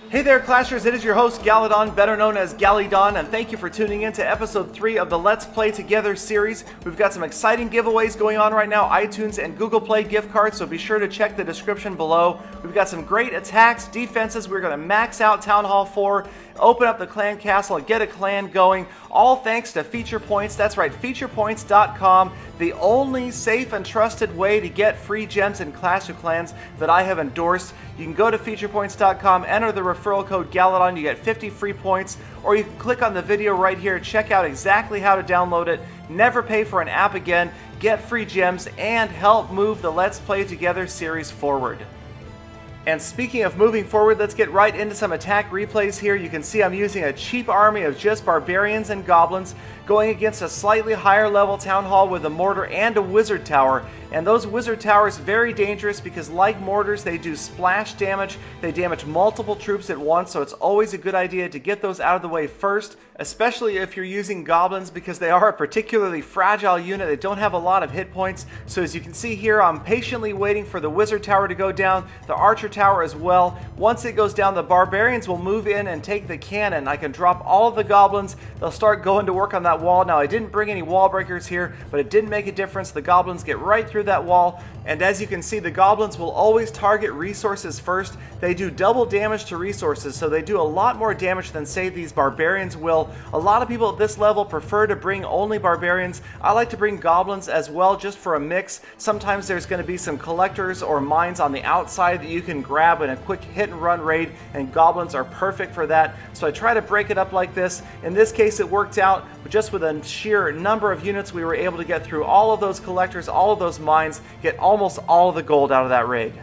Hey there, Clashers, it is your host, Gallydon, better known as Gallydon, and thank you for tuning in to episode 3 of the Let's Play Together series. We've got some exciting giveaways going on right now, iTunes and Google Play gift cards, so be sure to check the description below. We've got some great attacks, defenses. We're going to max out Town Hall 4, open up the clan castle, and get a clan going, all thanks to Feature Points. That's right, featurepoints.com, the only safe and trusted way to get free gems in Clash of Clans that I have endorsed. You can go to featurepoints.com, enter the referral code Gallydon, you get 50 free points, or you can click on the video right here, check out exactly how to download it, never pay for an app again, get free gems, and help move the Let's Play Together series forward. And speaking of moving forward, let's get right into some attack replays here. You can see I'm using a cheap army of just barbarians and goblins going against a slightly higher level town hall with a mortar and a wizard tower. And those wizard towers very dangerous because like mortars, they do splash damage. They damage multiple troops at once, so it's always a good idea to get those out of the way first, especially if you're using goblins because they are a particularly fragile unit. They don't have a lot of hit points. So as you can see here, I'm patiently waiting for the wizard tower to go down, the archer tower as well. Once it goes down, the barbarians will move in and take the cannon. I can drop all of the goblins. They'll start going to work on that wall. Now I didn't bring any wall breakers here, but it didn't make a difference. The goblins get right through that wall, and as you can see, the goblins will always target resources first. They do double damage to resources, so they do a lot more damage than say these barbarians will. A lot of people at this level prefer to bring only barbarians. I like to bring goblins as well, just for a mix. Sometimes there's going to be some collectors or mines on the outside that you can grab in a quick hit and run raid, and goblins are perfect for that. So I try to break it up like this. In this case it worked out. Just with a sheer number of units, we were able to get through all of those collectors, all of those mines, get almost all of the gold out of that raid.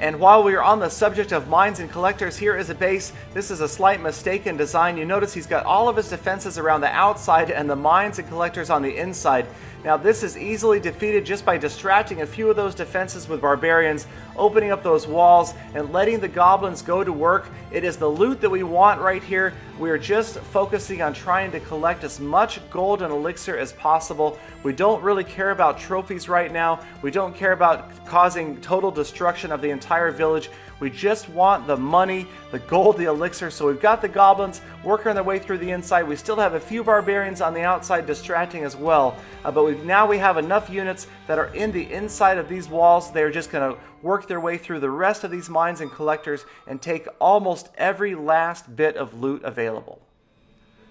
And while we are on the subject of mines and collectors, here is a base. This is a slight mistake in design. You notice he's got all of his defenses around the outside and the mines and collectors on the inside. Now this is easily defeated just by distracting a few of those defenses with barbarians, opening up those walls, and letting the goblins go to work. It is the loot that we want right here. We are just focusing on trying to collect as much gold and elixir as possible. We don't really care about trophies right now. We don't care about causing total destruction of the entire village. We just want the money, the gold, the elixir. So we've got the goblins working their way through the inside. We still have a few barbarians on the outside distracting as well. But now we have enough units that are in the inside of these walls. They're just going to work their way through the rest of these mines and collectors and take almost every last bit of loot available.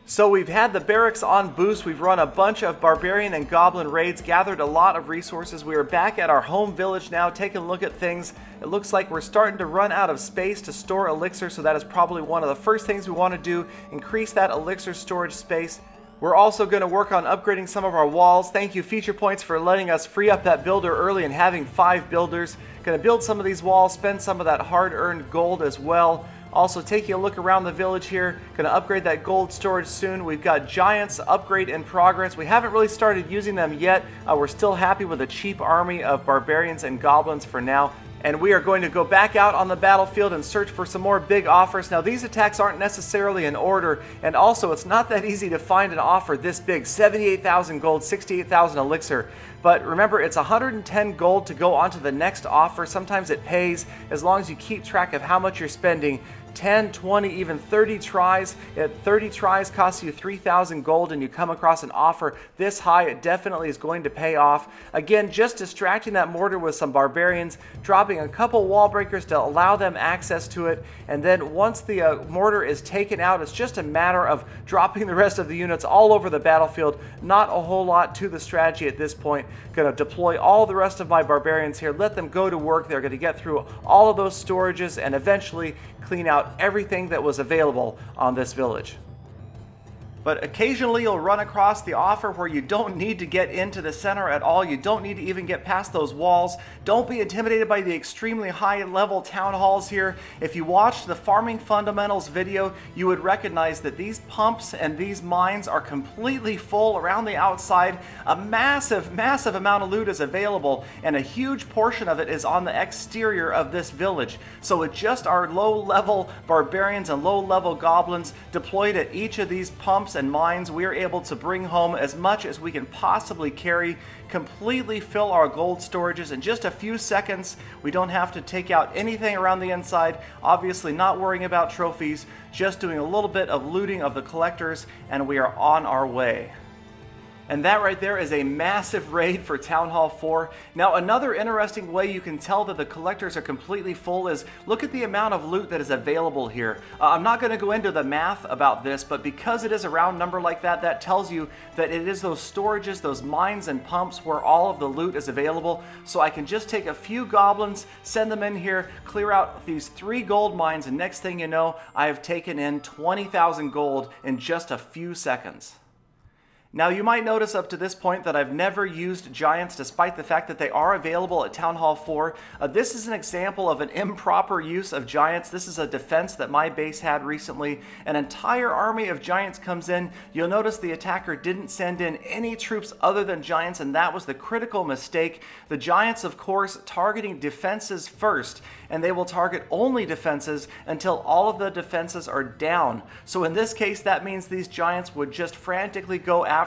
So we've had the barracks on boost, we've run a bunch of barbarian and goblin raids, gathered a lot of resources. We are back at our home village now, taking a look at things. It looks like we're starting to run out of space to store elixir, so that is probably one of the first things we want to do, increase that elixir storage space. We're also going to work on upgrading some of our walls. Thank you, Feature Points, for letting us free up that builder early and having 5 builders. Going to build some of these walls, spend some of that hard-earned gold as well. Also taking a look around the village here, going to upgrade that gold storage soon. We've got giants upgrade in progress. We haven't really started using them yet. We're still happy with a cheap army of barbarians and goblins for now. And we are going to go back out on the battlefield and search for some more big offers. Now these attacks aren't necessarily in order, and also it's not that easy to find an offer this big. 78,000 gold, 68,000 elixir. But remember, it's 110 gold to go on to the next offer. Sometimes it pays as long as you keep track of how much you're spending. 10, 20, even 30 tries. 30 tries costs you 3,000 gold, and you come across an offer this high, it definitely is going to pay off. Again, just distracting that mortar with some barbarians, dropping a couple wall breakers to allow them access to it, and then once the mortar is taken out, it's just a matter of dropping the rest of the units all over the battlefield. Not a whole lot to the strategy at this point. Going to deploy all the rest of my barbarians here, let them go to work. They're going to get through all of those storages and eventually clean out everything that was available on this village. But occasionally you'll run across the offer where you don't need to get into the center at all. You don't need to even get past those walls. Don't be intimidated by the extremely high level town halls here. If you watched the Farming Fundamentals video, you would recognize that these pumps and these mines are completely full around the outside. A massive amount of loot is available, and a huge portion of it is on the exterior of this village. So with just our low level barbarians and low level goblins deployed at each of these pumps, pumps and mines, we are able to bring home as much as we can possibly carry, completely fill our gold storages in just a few seconds. We don't have to take out anything around the inside, obviously not worrying about trophies, just doing a little bit of looting of the collectors, and we are on our way. And that right there is a massive raid for Town Hall 4. Now, another interesting way you can tell that the collectors are completely full is look at the amount of loot that is available here. I'm not going to go into the math about this, but because it is a round number like that, that tells you that it is those storages, those mines and pumps where all of the loot is available. So I can just take a few goblins, send them in here, clear out these 3 gold mines, and next thing you know, I have taken in 20,000 gold in just a few seconds. Now, you might notice up to this point that I've never used giants despite the fact that they are available at Town Hall 4. This is an example of an improper use of giants. This is a defense that my base had recently. An entire army of giants comes in. You'll notice the attacker didn't send in any troops other than giants, and that was the critical mistake. The giants, of course, targeting defenses first, and they will target only defenses until all of the defenses are down. So in this case, that means these giants would just frantically go after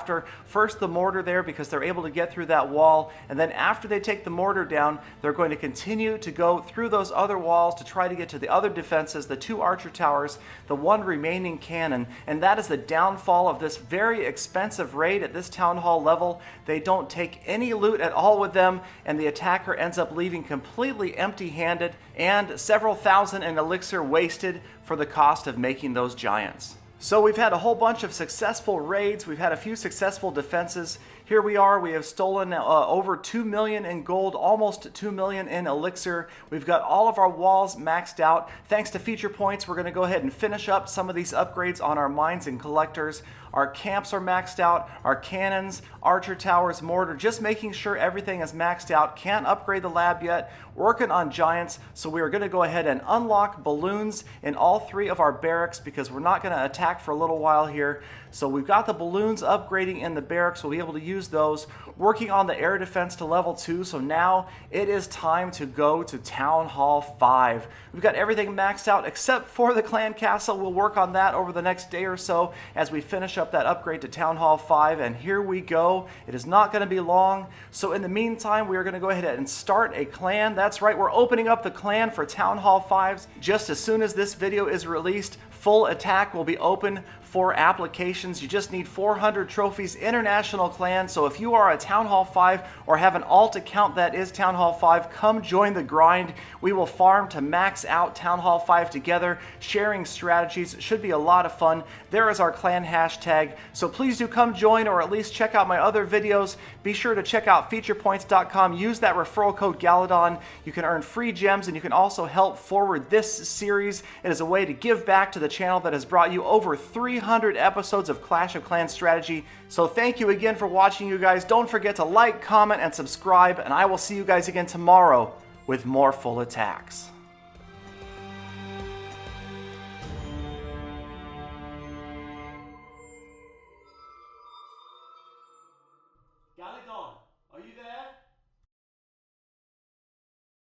first the mortar there because they're able to get through that wall, and then after they take the mortar down, they're going to continue to go through those other walls to try to get to the other defenses, the 2 archer towers, the 1 remaining cannon, and that is the downfall of this very expensive raid at this town hall level. They don't take any loot at all with them, and the attacker ends up leaving completely empty-handed and several thousand in elixir wasted for the cost of making those giants. So we've had a whole bunch of successful raids, we've had a few successful defenses. Here we are, we have stolen over 2 million in gold, almost 2 million in elixir. We've got all of our walls maxed out. Thanks to feature points, we're going to go ahead and finish up some of these upgrades on our mines and collectors. Our camps are maxed out, our cannons, archer towers, mortar, just making sure everything is maxed out. Can't upgrade the lab yet. Working on giants, so we are going to go ahead and unlock balloons in all 3 of our barracks because we're not going to attack for a little while here. So we've got the balloons upgrading in the barracks. We'll be able to use those. Working on the air defense to level 2. So now it is time to go to Town Hall 5. We've got everything maxed out except for the clan castle. We'll work on that over the next day or so as we finish up that upgrade to Town Hall 5. And here we go. It is not going to be long. So in the meantime, we are going to go ahead and start a clan. That's right, we're opening up the clan for Town Hall 5s just as soon as this video is released. Full attack will be open for applications. You just need 400 trophies, international clan. So if you are a Town Hall 5 or have an alt account that is Town Hall 5, come join the grind. We will farm to max out Town Hall 5 together, sharing strategies. It should be a lot of fun. There is our clan hashtag. So please do come join or at least check out my other videos. Be sure to check out featurepoints.com. Use that referral code Gallydon. You can earn free gems and you can also help forward this series. It is a way to give back to the channel that has brought you over 300 episodes of Clash of Clans strategy. So thank you again for watching, you guys. Don't forget to like, comment, and subscribe, and I will see you guys again tomorrow with more full attacks. Gallydon, are you there?